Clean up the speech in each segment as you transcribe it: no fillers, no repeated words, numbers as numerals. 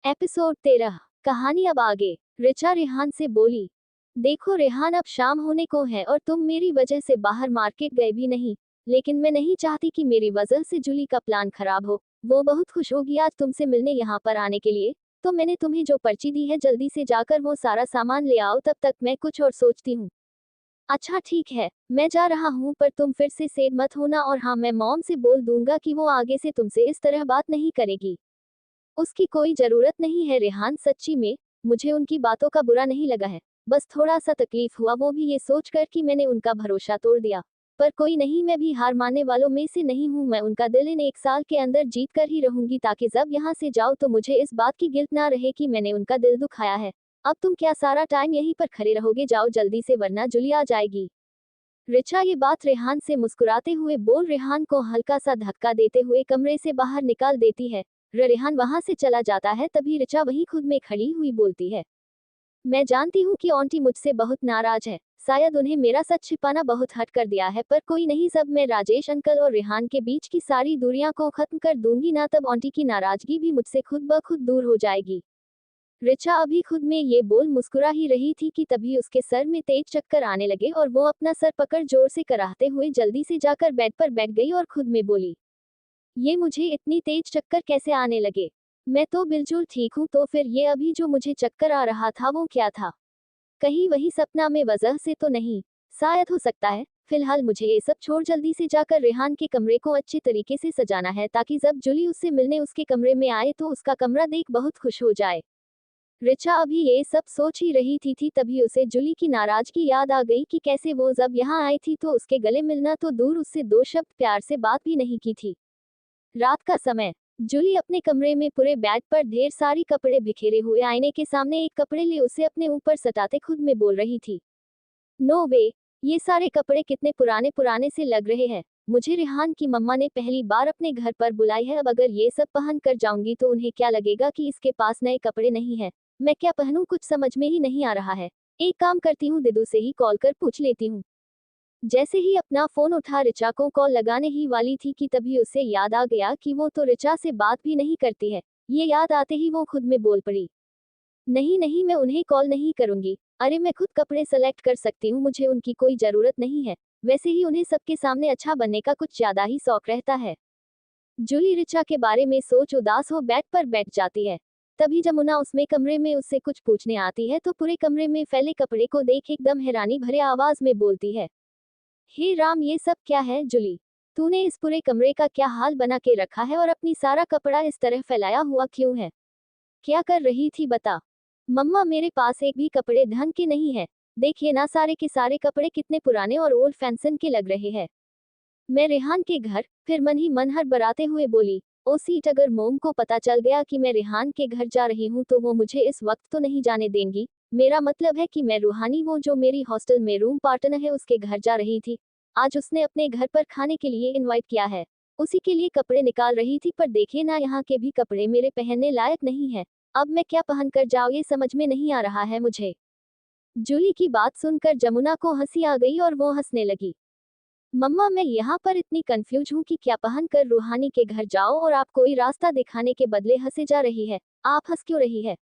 Episode 13। कहानी अब आगे। रिचा रेहान से बोली, देखो रेहान, अब शाम होने को है और तुम मेरी वजह से बाहर मार्केट गए भी नहीं। लेकिन मैं नहीं चाहती कि मेरी वजह से जूली का प्लान खराब हो। वो बहुत खुश होगी आज तुमसे मिलने यहाँ पर आने के लिए। तो मैंने तुम्हें जो पर्ची दी है, जल्दी से जाकर वो सारा सामान ले आओ, तब तक मैं कुछ और सोचती हूँ। अच्छा ठीक है, मैं जा रहा हूँ, पर तुम फिर से सैड मत होना। और हाँ, मैं मॉम से बोल दूंगा कि वो आगे से तुमसे इस तरह बात नहीं करेगी। उसकी कोई जरूरत नहीं है रेहान, सच्ची में मुझे उनकी बातों का बुरा नहीं लगा है। बस थोड़ा सा तकलीफ हुआ, वो भी ये सोचकर कि मैंने उनका भरोसा तोड़ दिया। पर कोई नहीं, मैं भी हार मानने वालों में से नहीं हूँ। मैं उनका दिल इन 1 साल के अंदर जीत कर ही रहूंगी, ताकि जब यहाँ से जाओ तो मुझे इस बात की गिल्ट ना रहे कि मैंने उनका दिल दुखाया है। अब तुम क्या सारा टाइम यहीं पर खड़े रहोगे? जाओ जल्दी से, वरना जूली आ जाएगी। रिचा ये बात रेहान से मुस्कुराते हुए बोल रेहान को हल्का सा धक्का देते हुए कमरे से बाहर निकाल देती है। रेहान वहां से चला जाता है, तभी रिचा वहीं खुद में खड़ी हुई बोलती है, मैं जानती हूँ कि आंटी मुझसे बहुत नाराज है। शायद उन्हें मेरा सच छिपाना बहुत हर्ट कर दिया है, पर कोई नहीं, जब मैं राजेश अंकल और रेहान के बीच की सारी दूरियां को खत्म कर दूंगी ना, तब आंटी की नाराजगी भी मुझसे खुद ब खुद दूर हो जाएगी। रिचा अभी खुद में ये बोल मुस्कुरा ही रही थी कि तभी उसके सर में तेज चक्कर आने लगे और वो अपना सर पकड़ जोर से कराहते हुए जल्दी से जाकर बेड पर बैठ गई और खुद में बोली, ये मुझे इतनी तेज चक्कर कैसे आने लगे? मैं तो बिल्कुल ठीक हूँ। तो फिर ये अभी जो मुझे चक्कर आ रहा था वो क्या था? कहीं वही सपना में वजह से तो नहीं? शायद हो सकता है। फिलहाल मुझे ये सब छोड़ जल्दी से जाकर रेहान के कमरे को अच्छे तरीके से सजाना है, ताकि जब जूली उससे मिलने उसके कमरे में आए तो उसका कमरा देख बहुत खुश हो जाए। रिचा अभी ये सब सोच ही रही थी तभी उसे जूली की नाराजगी याद आ गई कि कैसे वो जब यहाँ आई थी तो उसके गले मिलना तो दूर, उससे 2 शब्द प्यार से बात भी नहीं की थी। रात का समय। जूली अपने कमरे में पूरे बेड पर ढेर सारी कपड़े बिखेरे हुए आईने के सामने एक कपड़े ले उसे अपने ऊपर सटाते खुद में बोल रही थी, नो वे, ये सारे कपड़े कितने पुराने पुराने से लग रहे हैं। मुझे रेहान की मम्मा ने पहली बार अपने घर पर बुलाई है। अब अगर ये सब पहन कर जाऊंगी तो उन्हें क्या लगेगा कि इसके पास नए कपड़े नहीं है। मैं क्या पहनूं, कुछ समझ में ही नहीं आ रहा है। एक काम करती हूँ, दिदू से ही कॉल कर पूछ लेती हूँ। जैसे ही अपना फोन उठा रिचा को कॉल लगाने ही वाली थी कि तभी उसे याद आ गया कि वो तो रिचा से बात भी नहीं करती है। ये याद आते ही वो खुद में बोल पड़ी, नहीं नहीं, मैं उन्हें कॉल नहीं करूंगी। अरे मैं खुद कपड़े सेलेक्ट कर सकती हूँ, मुझे उनकी कोई जरूरत नहीं है। वैसे ही उन्हें सबके सामने अच्छा बनने का कुछ ज्यादा ही शौक रहता है। जूली रिचा के बारे में सोच उदास हो बेड पर बैठ जाती है। तभी जमुना उसमें कमरे में उससे कुछ पूछने आती है तो पूरे कमरे में फैले कपड़े को देख एकदम हैरानी भरे आवाज में बोलती है, हे राम, ये सब क्या है जूली? तूने इस पूरे कमरे का क्या हाल बना के रखा है और अपनी सारा कपड़ा इस तरह फैलाया हुआ क्यों है? क्या कर रही थी बता? मम्मा, मेरे पास एक भी कपड़े ढंग के नहीं है। देखिए ना, सारे के सारे कपड़े कितने पुराने और ओल्ड फैशन के लग रहे हैं। मैं रेहान के घर, फिर मन ही मन हड़बड़ाते हुए बोली, ओ सीट, अगर मोम को पता चल गया कि मैं रेहान के घर जा रही हूँ तो वो मुझे इस वक्त तो नहीं जाने देंगी। मेरा मतलब है कि मैं रूहानी, वो जो मेरी हॉस्टल में रूम पार्टनर है, उसके घर जा रही थी। आज उसने अपने घर पर खाने के लिए इनवाइट किया है। उसी के लिए कपड़े निकाल रही थी, पर देखिए ना, यहाँ के भी कपड़े मेरे पहनने लायक नहीं है। अब मैं क्या पहन कर जाऊँ, ये समझ में नहीं आ रहा है मुझे। जूली की बात सुनकर जमुना को हंसी आ गई और वो हंसने लगी, मम्मा, मैं यहाँ पर इतनी कंफ्यूज हूँ कि क्या पहन कर रूहानी के घर जाओ और आप कोई रास्ता दिखाने के बदले हंसे जा रही है। आप हंस क्यों रही है?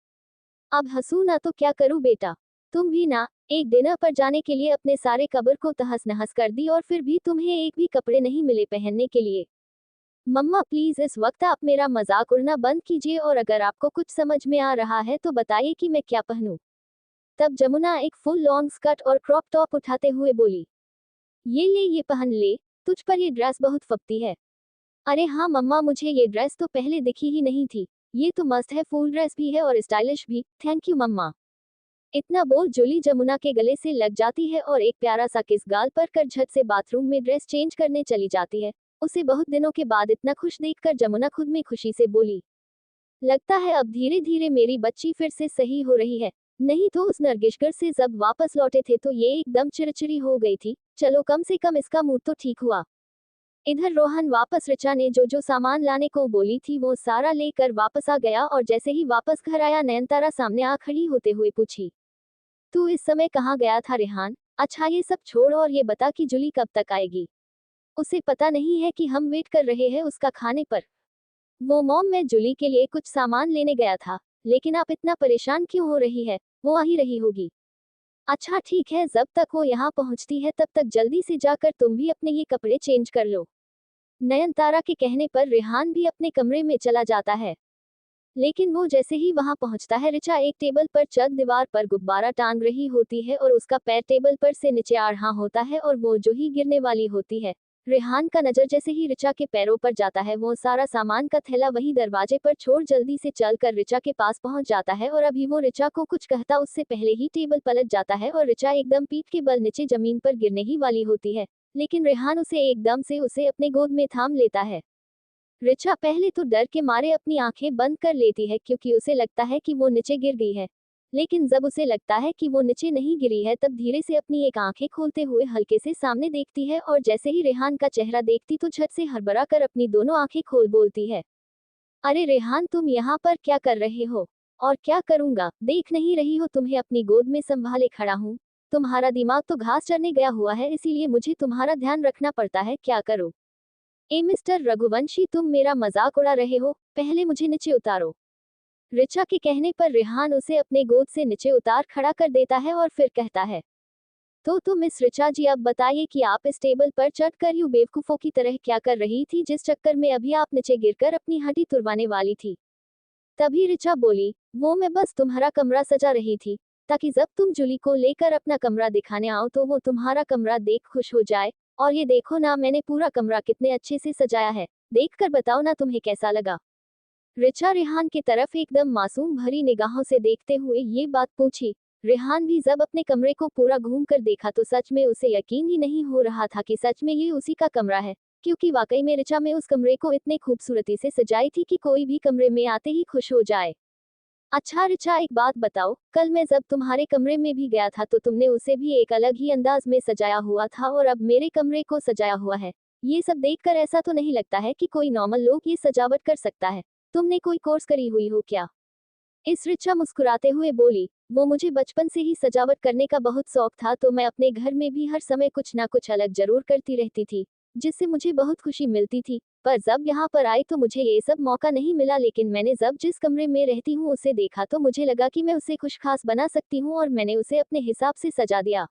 अब हंसू ना तो क्या करूँ बेटा? तुम भी ना, एक डिनर पर जाने के लिए अपने सारे कब्र को तहस नहस कर दी और फिर भी तुम्हें एक भी कपड़े नहीं मिले पहनने के लिए। मम्मा प्लीज, इस वक्त आप मेरा मजाक उड़ना बंद कीजिए और अगर आपको कुछ समझ में आ रहा है तो बताइए कि मैं क्या पहनूं। तब जमुना एक फुल लॉन्ग स्कर्ट और क्रॉप टॉप उठाते हुए बोली, ये ले, ये पहन ले, तुझ पर ये ड्रेस बहुत फबती है। अरे हाँ मम्मा, मुझे ये ड्रेस तो पहले दिखी ही नहीं थी। ये तो मस्त है, फुल ड्रेस भी है और स्टाइलिश भी, थैंक यू मम्मा। इतना बोल जूली जमुना के गले से लग जाती है और एक प्यारा सा किस गाल पर कर झट से बाथरूम में ड्रेस चेंज करने चली जाती है। उसे बहुत दिनों के बाद इतना खुश देखकर जमुना खुद में खुशी से बोली, लगता है अब धीरे धीरे मेरी बच्ची फिर से सही हो रही है। नहीं तो उस नरगिशगर से जब वापस लौटे थे तो ये एकदम चिड़चिड़ी हो गई थी। चलो कम से कम इसका मूड तो ठीक हुआ। इधर रोहन वापस रिचा ने जो जो सामान लाने को बोली थी वो सारा लेकर वापस आ गया और जैसे ही वापस घर आया नयनतारा सामने आ खड़ी होते हुए पूछी, तू इस समय कहाँ गया था रेहान? अच्छा ये सब छोड़ और ये बता कि जूली कब तक आएगी? उसे पता नहीं है कि हम वेट कर रहे हैं उसका खाने पर। वो मॉम, मैं जूली के लिए कुछ सामान लेने गया था। लेकिन आप इतना परेशान क्यों हो रही है? वो आ ही रही होगी। अच्छा ठीक है, जब तक वो यहाँ पहुँचती है तब तक जल्दी से जाकर तुम भी अपने ये कपड़े चेंज कर लो। नयनतारा के कहने पर रेहान भी अपने कमरे में चला जाता है। लेकिन वो जैसे ही वहां पहुंचता है, ऋचा एक टेबल पर चढ़ दीवार पर गुब्बारा टांग रही होती है और उसका पैर टेबल पर से नीचे आ रहा होता है और वो जो ही गिरने वाली होती है। रेहान का नजर जैसे ही ऋचा के पैरों पर जाता है, वो सारा सामान का थैला वही दरवाजे पर छोड़ जल्दी से चलकर ऋचा के पास पहुंच जाता है और अभी वो ऋचा को कुछ कहता उससे पहले ही टेबल पलट जाता है और ऋचा एकदम पीठ के बल नीचे जमीन पर गिरने ही वाली होती है। लेकिन रेहान उसे एकदम से उसे अपने गोद में थाम लेता है। ऋचा पहले तो डर के मारे अपनी आंखें बंद कर लेती है क्योंकि उसे लगता है कि वो नीचे गिर गई है। लेकिन जब उसे लगता है कि वो नीचे नहीं गिरी है, तब धीरे से अपनी एक आंखें खोलते हुए हल्के से सामने देखती है और जैसे ही रेहान का चेहरा देखती तो झट से हड़बड़ा कर अपनी दोनों आंखें खोल बोलती है, अरे रेहान, तुम यहाँ पर क्या कर रहे हो? और क्या करूंगा, देख नहीं रही हो तुम्हें अपनी गोद में संभाले खड़ा हूँ। तुम्हारा दिमाग तो घास चरने गया हुआ है, इसीलिए मुझे तुम्हारा ध्यान रखना पड़ता है, क्या करो। ए मिस्टर रघुवंशी, तुम मेरा मजाक उड़ा रहे हो, पहले मुझे नीचे उतारो। ऋचा के कहने पर रेहान उसे अपने गोद से नीचे उतार खड़ा कर देता है और फिर कहता है, तो मिस ऋचा जी, अब बताइए कि आप इस टेबल पर चढ़कर यूं बेवकूफों की तरह क्या कर रही थी, जिस चक्कर में अभी आप नीचे गिरकर अपनी हड्डी तुड़वाने वाली थी। तभी ऋचा बोली, वो मैं बस तुम्हारा कमरा सजा रही थी, ताकि जब तुम जूली को लेकर अपना कमरा दिखाने आओ तो वो तुम्हारा कमरा देख खुश हो जाए। और ये देखो ना, मैंने पूरा कमरा कितने अच्छे से सजाया है, देखकर बताओ ना तुम्हें कैसा लगा। ऋचा रेहान की तरफ एकदम मासूम भरी निगाहों से देखते हुए ये बात पूछी। रेहान भी जब अपने कमरे को पूरा घूम कर देखा तो सच में उसे यकीन ही नहीं हो रहा था कि सच में ये उसी का कमरा है, क्योंकि वाकई में ऋचा में उस कमरे को इतने खूबसूरती से सजाई थी कि कोई भी कमरे में आते ही खुश हो जाए। अच्छा ऋचा, एक बात बताओ, कल मैं जब तुम्हारे कमरे में भी गया था तो तुमने उसे भी एक अलग ही अंदाज में सजाया हुआ था और अब मेरे कमरे को सजाया हुआ है। ये सब देखकर ऐसा तो नहीं लगता है कि कोई नॉर्मल लोग ये सजावट कर सकता है। तुमने कोई कोर्स करी हुई हो क्या? इस ऋचा मुस्कुराते हुए बोली, वो मुझे बचपन से ही सजावट करने का बहुत शौक था, तो मैं अपने घर में भी हर समय कुछ ना कुछ अलग जरूर करती रहती थी, जिससे मुझे बहुत खुशी मिलती थी। पर जब यहाँ पर आई तो मुझे ये सब मौका नहीं मिला, लेकिन मैंने जब जिस कमरे में रहती हूँ उसे देखा तो मुझे लगा कि मैं उसे खुशखास बना सकती हूँ और मैंने उसे अपने हिसाब से सजा दिया।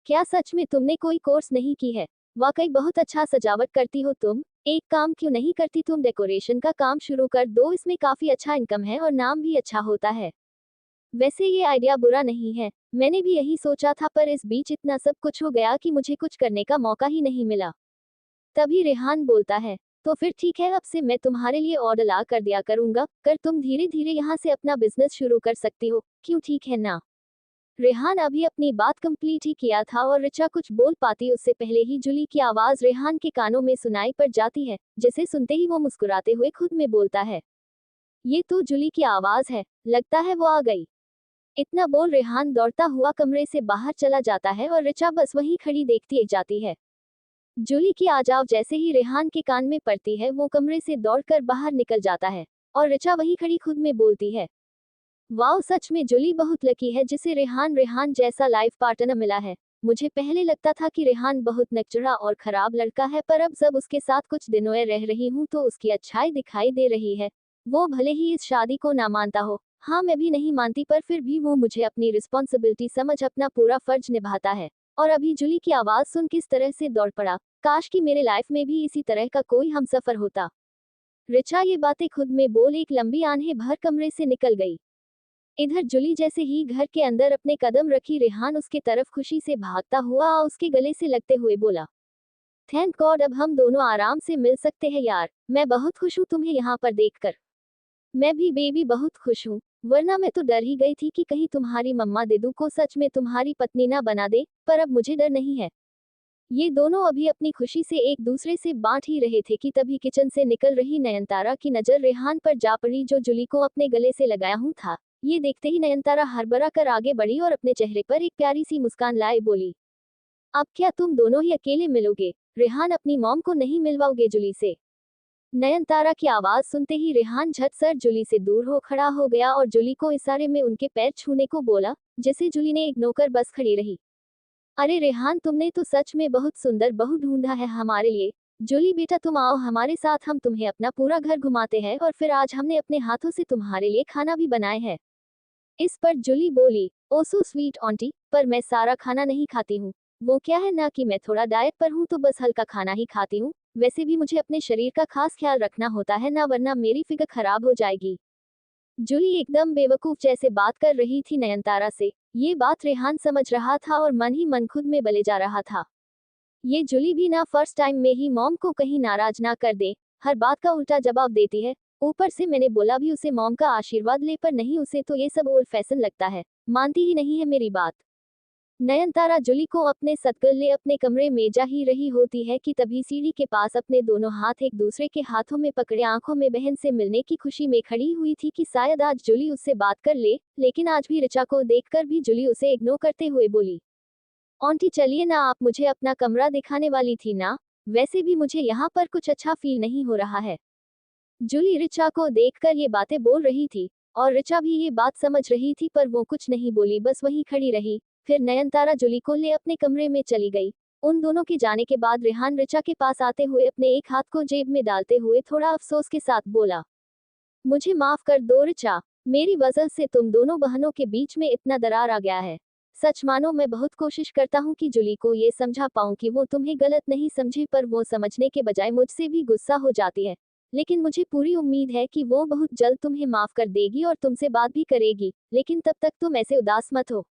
क्या सच में तुमने कोई कोर्स नहीं की है? वाकई बहुत अच्छा सजावट करती हो तुम। एक काम क्यों नहीं करती, तुम डेकोरेशन का काम शुरू कर दो, इसमें काफी अच्छा इनकम है और नाम भी अच्छा होता है। वैसे ये आइडिया बुरा नहीं है, मैंने भी यही सोचा था, पर इस बीच इतना सब कुछ हो गया कि मुझे कुछ करने का मौका ही नहीं मिला। तभी रेहान बोलता है, तो फिर ठीक है, अब से मैं तुम्हारे लिए ऑर्डर ला कर दिया करूंगा, कर तुम धीरे धीरे यहाँ से अपना बिजनेस शुरू कर सकती हो, क्यों, ठीक है ना? रेहान अभी अपनी बात कंप्लीट ही किया था और ऋचा कुछ बोल पाती उससे पहले ही जूली की आवाज रेहान के कानों में सुनाई पड़ जाती है, जिसे सुनते ही वो मुस्कुराते हुए खुद में बोलता है, ये तो जूली की आवाज है, लगता है वो आ गई। इतना बोल रेहान दौड़ता हुआ कमरे से बाहर चला जाता है और ऋचा बस वहीं खड़ी देखती जाती है। जूली की आवाज जैसे ही रेहान के कान में पड़ती है, वो कमरे से दौड़कर बाहर निकल जाता है और ऋचा वहीं खड़ी खुद में बोलती है, वाओ, सच में जूली बहुत लकी है जिसे रेहान रेहान जैसा लाइफ पार्टनर मिला है। मुझे पहले लगता था कि रेहान बहुत नकचरा और खराब लड़का है, पर अब जब उसके साथ कुछ दिनों रह रही हूँ तो उसकी अच्छाई दिखाई दे रही है। वो भले ही इस शादी को ना मानता हो, हाँ मैं भी नहीं मानती, पर फिर भी वो मुझे अपनी रिस्पॉन्सिबिलिटी समझ अपना पूरा फर्ज निभाता है। और अभी जूली की आवाज सुन किस तरह से दौड़ पड़ा, काश कि मेरे लाइफ में भी इसी तरह का कोई हमसफर होता। ऋचा ये बातें खुद में बोल एक लंबी आंखें भर कमरे से निकल गई। इधर जूली जैसे ही घर के अंदर अपने कदम रखी, रेहान उसके तरफ खुशी से भागता हुआ उसके गले से लगते हुए बोला, थैंक गॉड, अब हम दोनों आराम से मिल सकते हैं यार, मैं बहुत खुश हूँ तुम्हें यहाँ पर देखकर। मैं भी बेबी बहुत खुश हूँ, वरना मैं तो डर ही गई थी कि कहीं तुम्हारी मम्मा देदू को सच में तुम्हारी पत्नी ना बना दे, पर अब मुझे डर नहीं है। ये दोनों अभी अपनी खुशी से एक दूसरे से बांट ही रहे थे कि तभी किचन से निकल रही नयनतारा की नजर रेहान पर जा पड़ी, जो जूली को अपने गले से लगाया हूँ था। ये देखते ही नयनतारा हड़बड़ा कर आगे बढ़ी और अपने चेहरे पर एक प्यारी सी मुस्कान लाए बोली, अब क्या तुम दोनों ही अकेले मिलोगे? रेहान, अपनी मॉम को नहीं मिलवाओगे जूली से? नयनतारा की आवाज सुनते ही रेहान झट सर जूली से दूर हो खड़ा हो गया और जूली को इशारे में उनके पैर छूने को बोला, जिसे जूली ने इग्नोर कर बस खड़ी रही। अरे रेहान, तुमने तो सच में बहुत सुंदर बहू ढूंढा है हमारे लिए, जूली बेटा तुम आओ हमारे साथ, हम तुम्हें अपना पूरा घर घुमाते हैं और फिर आज हमने अपने हाथों से तुम्हारे लिए खाना भी बनाए हैं। इस पर जूली बोली, ओ सो स्वीट आंटी, पर मैं सारा खाना नहीं खाती हूँ। वो क्या है ना कि मैं थोड़ा डाइट पर हूँ तो बस हल्का खाना ही खाती हूँ। वैसे भी मुझे अपने शरीर का खास ख्याल रखना होता है ना, वरना मेरी फिगर खराब हो जाएगी। जूली एकदम बेवकूफ जैसे बात कर रही थी नयनतारा से। ये बात रेहान समझ रहा था और मन ही मन खुद में बले जा रहा था। ये जूली भी ना फर्स्ट टाइम में ही मॉम को कहीं नाराज ना कर दे, हर बात का उल्टा जवाब देती है। ऊपर से मैंने बोला भी उसे मॉम का आशीर्वाद ले, पर नहीं, उसे तो ये सब ओल्ड फैशन लगता है, मानती ही नहीं है मेरी बात। नयनतारा जूली को अपने सतगले अपने कमरे में जा ही रही होती है कि तभी सीढ़ी के पास अपने दोनों हाथ एक दूसरे के हाथों में पकड़े आंखों में बहन से मिलने की खुशी में खड़ी हुई थी कि शायद आज जूली उससे बात कर ले, लेकिन आज भी ऋचा को देखकर भी जूली उसे इग्नोर करते हुए बोली, आंटी चलिए ना, आप मुझे अपना कमरा दिखाने वाली थी ना, वैसे भी मुझे यहाँ पर कुछ अच्छा फील नहीं हो रहा है। जूली ऋचा को देखकर ये बातें बोल रही थी और ऋचा भी ये बात समझ रही थी, पर वो कुछ नहीं बोली, बस वहीं खड़ी रही। फिर नयनतारा जूली को ले अपने कमरे में चली गई। उन दोनों के जाने के बाद रेहान ऋचा के पास आते हुए अपने एक हाथ को जेब में डालते हुए थोड़ा अफसोस के साथ बोला, मुझे माफ कर दो ऋचा, मेरी वजह से तुम दोनों बहनों के बीच में इतना दरार आ गया है। सच मानो मैं बहुत कोशिश करता हूँ कि जूली को ये समझा पाऊँ कि वो तुम्हें गलत नहीं समझे, पर वो समझने के बजाय मुझसे भी गुस्सा हो जाती है। लेकिन मुझे पूरी उम्मीद है कि वो बहुत जल्द तुम्हें माफ कर देगी और तुमसे बात भी करेगी, लेकिन तब तक तुम ऐसे उदास मत हो।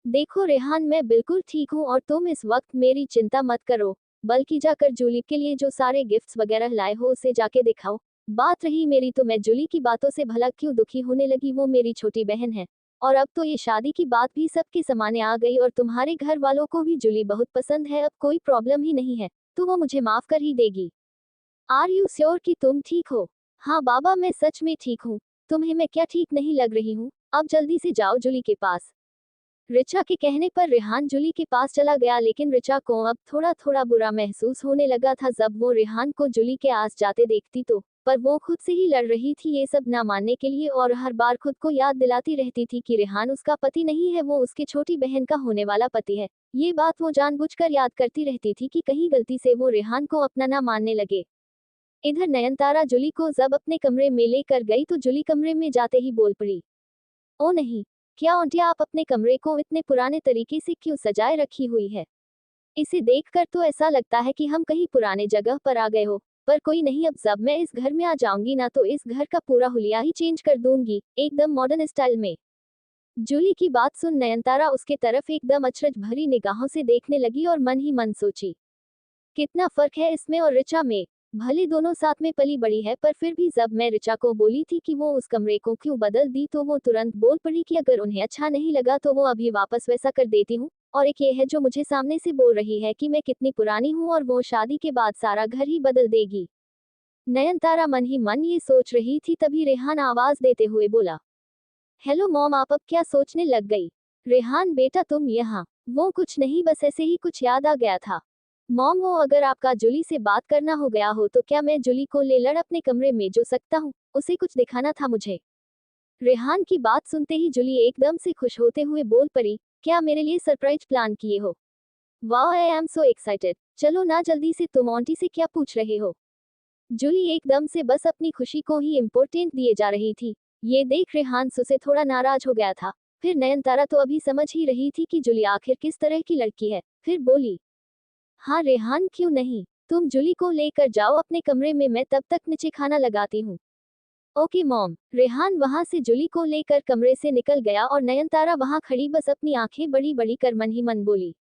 देखो रेहान, मैं बिल्कुल ठीक हूँ और तुम इस वक्त मेरी चिंता मत करो, बल्कि जाकर जूली के लिए जो सारे गिफ्ट्स वगैरह लाए हो उसे जाके दिखाओ। बात रही मेरी, तो मैं जूली की बातों से भला क्यों दुखी होने लगी, वो मेरी छोटी बहन है। और अब तो ये शादी की बात भी सबके सामने आ गई और तुम्हारे घर वालों को भी जूली बहुत पसंद है, अब कोई प्रॉब्लम ही नहीं है, तो वो मुझे माफ कर ही देगी। आर यू श्योर कि तुम ठीक हो? हाँ बाबा, मैं सच में ठीक हूँ। तुम्हें मैं क्या ठीक नहीं लग रही हूँ? अब जल्दी से जाओ जूली के पास। ऋचा के कहने पर रेहान जूली के पास चला गया, लेकिन ऋचा को अब थोड़ा थोड़ा बुरा महसूस होने लगा था जब वो रेहान को जूली के आस जाते देखती तो। पर वो खुद से ही लड़ रही थी ये सब ना मानने के लिए और हर बार खुद को याद दिलाती रहती थी कि रेहान उसका पति नहीं है, वो उसके छोटी बहन का होने वाला पति है। ये बात वो जानबूझकर याद करती रहती थी कि कहीं गलती से वो रेहान को अपना ना मानने लगे। इधर नयनतारा जूली को जब अपने कमरे में लेकर गई तो जूली कमरे में जाते ही बोल पड़ी, ओ नहीं, क्या आंटी आप अपने कमरे को इतने पुराने तरीके से क्यों सजाए रखी हुई है? इसे देखकर तो ऐसा लगता है कि हम कहीं पुराने जगह पर आ गए हो। पर कोई नहीं, अब जब मैं इस घर में आ जाऊंगी ना तो इस घर का पूरा हुलिया ही चेंज कर दूंगी, एकदम मॉडर्न स्टाइल में। जूली की बात सुन नयनतारा उसके तरफ एकदम अचरज भरी निगाहों से देखने लगी और मन ही मन सोची, कितना फर्क है इसमें और ऋचा में। भले दोनों साथ में पली बड़ी है, पर फिर भी जब मैं ऋचा को बोली थी कि वो उस कमरे को क्यों बदल दी तो वो तुरंत बोल पड़ी कि अगर उन्हें अच्छा नहीं लगा तो वो अभी वापस वैसा कर देती हूँ। और एक ये है जो मुझे सामने से बोल रही है कि मैं कितनी पुरानी हूँ और वो शादी के बाद सारा घर ही बदल देगी। नयनतारा मन ही मन ये सोच रही थी, तभी रेहान आवाज देते हुए बोला, हेलो मॉम, आप अब क्या सोचने लग गई? रेहान बेटा तुम यहाँ? वो कुछ नहीं, बस ऐसे ही कुछ याद आ गया था। मॉम, वो अगर आपका जूली से बात करना हो गया हो तो क्या मैं जूली को ले लड़ अपने कमरे में जो सकता हूँ, उसे कुछ दिखाना था मुझे। रेहान की बात सुनते ही जूली एकदम से खुश होते हुए बोल पड़ी, क्या मेरे लिए सरप्राइज प्लान किए हो? वाह, आई एम सो एक्साइटेड। चलो ना जल्दी से, तुम आंटी से क्या पूछ रहे हो? जूली एकदम से बस अपनी खुशी को ही इम्पोर्टेंट दिए जा रही थी। ये देख रेहान से थोड़ा नाराज हो गया था। फिर नयनतारा तो अभी समझ ही रही थी कि जूली आखिर किस तरह की लड़की है, फिर बोली, हाँ रेहान क्यों नहीं, तुम जूली को लेकर जाओ अपने कमरे में, मैं तब तक नीचे खाना लगाती हूँ। Okay mom. रेहान वहां से जूली को लेकर कमरे से निकल गया और नयनतारा वहां खड़ी बस अपनी आंखें बड़ी बड़ी कर मन ही मन बोली,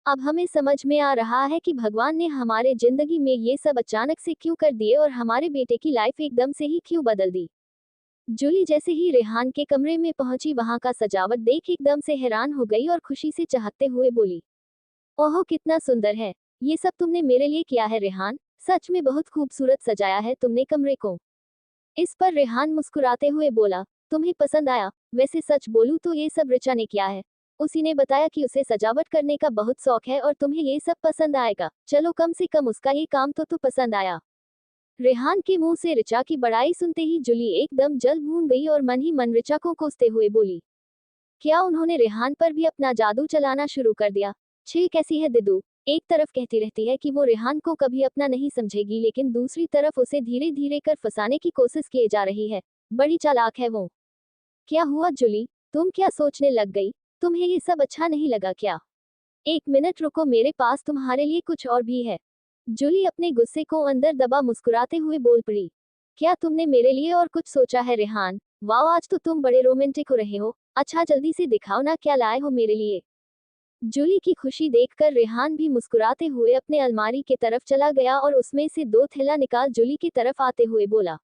अब हमें समझ में आ रहा है कि भगवान ने हमारे जिंदगी में ये सब अचानक से क्यों कर दिए और हमारे बेटे की लाइफ एकदम से ही क्यों बदल दी। जूली जैसे ही रेहान के कमरे में पहुंची वहां का सजावट देख एकदम से हैरान हो गई और खुशी से चहकते हुए बोली, ओहो कितना सुंदर है, ये सब तुमने मेरे लिए किया है रेहान, सच में बहुत खूबसूरत सजाया है तुमने कमरे को। इस पर रेहान मुस्कुराते हुए बोला, तुम्हें पसंद आया? वैसे सच बोलूं तो ये सब ऋचा ने किया है। उसी ने बताया कि उसे सजावट करने का बहुत शौक है और तुम्हें ये सब पसंद आएगा, चलो कम से कम उसका ये काम तो पसंद आया। रेहान के मुंह से ऋचा की बड़ाई सुनते ही जूली एकदम जल भून गई और मन ही मन ऋचा को कोसते हुए बोली, क्या उन्होंने रेहान पर भी अपना जादू चलाना शुरू कर दिया? छी कैसी है दिदू, एक तरफ कहती रहती है कि वो रेहान को कभी अपना नहीं समझेगी, लेकिन दूसरी तरफ उसे धीरे धीरे कर फंसाने की कोशिश किए जा रही है। बड़ी चालाक है वो। क्या हुआ जूली, तुम क्या सोचने लग गई? तुम्हें ये सब अच्छा नहीं लगा क्या? एक मिनट रुको, मेरे पास तुम्हारे लिए कुछ और भी है। जूली अपने गुस्से को अंदर दबा मुस्कुराते हुए बोल पड़ी। क्या तुमने मेरे लिए और कुछ सोचा है रेहान? वाह, आज तो तुम बड़े रोमांटिक हो रहे हो। अच्छा जल्दी से दिखाओ ना, क्या लाए हो मेरे लिए? जूली की खुशी देखकर रेहान भी मुस्कुराते हुए अपने अलमारी के तरफ चला गया और उसमें से 2 थैला निकाल जूली की तरफ आते हुए बोला,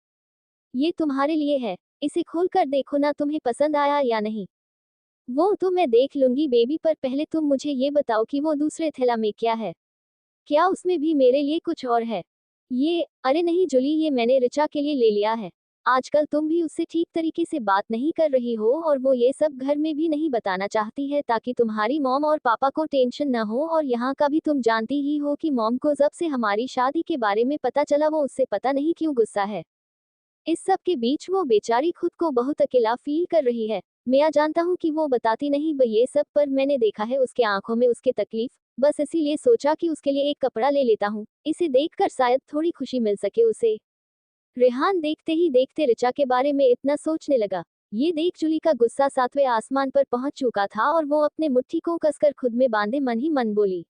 ये तुम्हारे लिए है, इसे खोल कर देखो ना, तुम्हें पसंद आया या नहीं? वो तो मैं देख लूंगी बेबी, पर पहले तुम मुझे ये बताओ कि वो दूसरे थैला में क्या है? क्या उसमें भी मेरे लिए कुछ और है? ये, अरे नहीं जूली, ये मैंने ऋचा के लिए ले लिया है। आजकल तुम भी उससे ठीक तरीके से बात नहीं कर रही हो और वो ये सब घर में भी नहीं बताना चाहती है ताकि तुम्हारी मॉम और पापा को टेंशन न हो, और यहाँ का भी तुम जानती ही हो कि मॉम को जब से हमारी शादी के बारे में पता चला वो उससे पता नहीं क्यों गुस्सा है। इस सब के बीच वो बेचारी खुद को बहुत अकेला फील कर रही है। मैं जानता हूँ कि वो बताती नहीं ये सब, पर मैंने देखा है उसके आंखों में उसके तकलीफ, बस इसीलिए सोचा कि उसके लिए एक कपड़ा ले लेता हूँ, इसे देखकर शायद थोड़ी खुशी मिल सके उसे। रेहान देखते ही देखते ऋचा के बारे में इतना सोचने लगा। ये देख जूली का गुस्सा 7वें आसमान पर पहुंच चुका था और वो अपने मुट्ठी को कसकर खुद में बांधे मन ही मन बोली,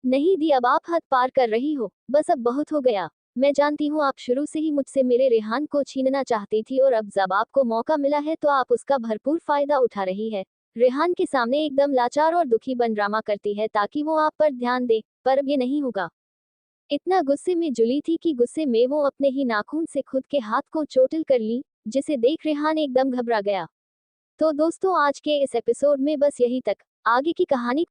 नहीं दी, अब आप हद पार कर रही हो, बस अब बहुत हो गया। मैं जानती हूँ आप शुरू से ही मुझसे मेरे रेहान को छीनना चाहती थी और अब जब आपको मौका मिला है तो आप उसका भरपूर फायदा उठा रही है। रेहान के सामने एकदम लाचार और दुखी बन ड्रामा करती है ताकि वो आप पर ध्यान दे, पर अब ये नहीं होगा। इतना गुस्से में जुली थी कि गुस्से में वो अपने ही नाखून से खुद के हाथ को चोटिल कर ली, जिसे देख रेहान एकदम घबरा गया। तो दोस्तों, आज के इस एपिसोड में बस यही तक। आगे की कहानी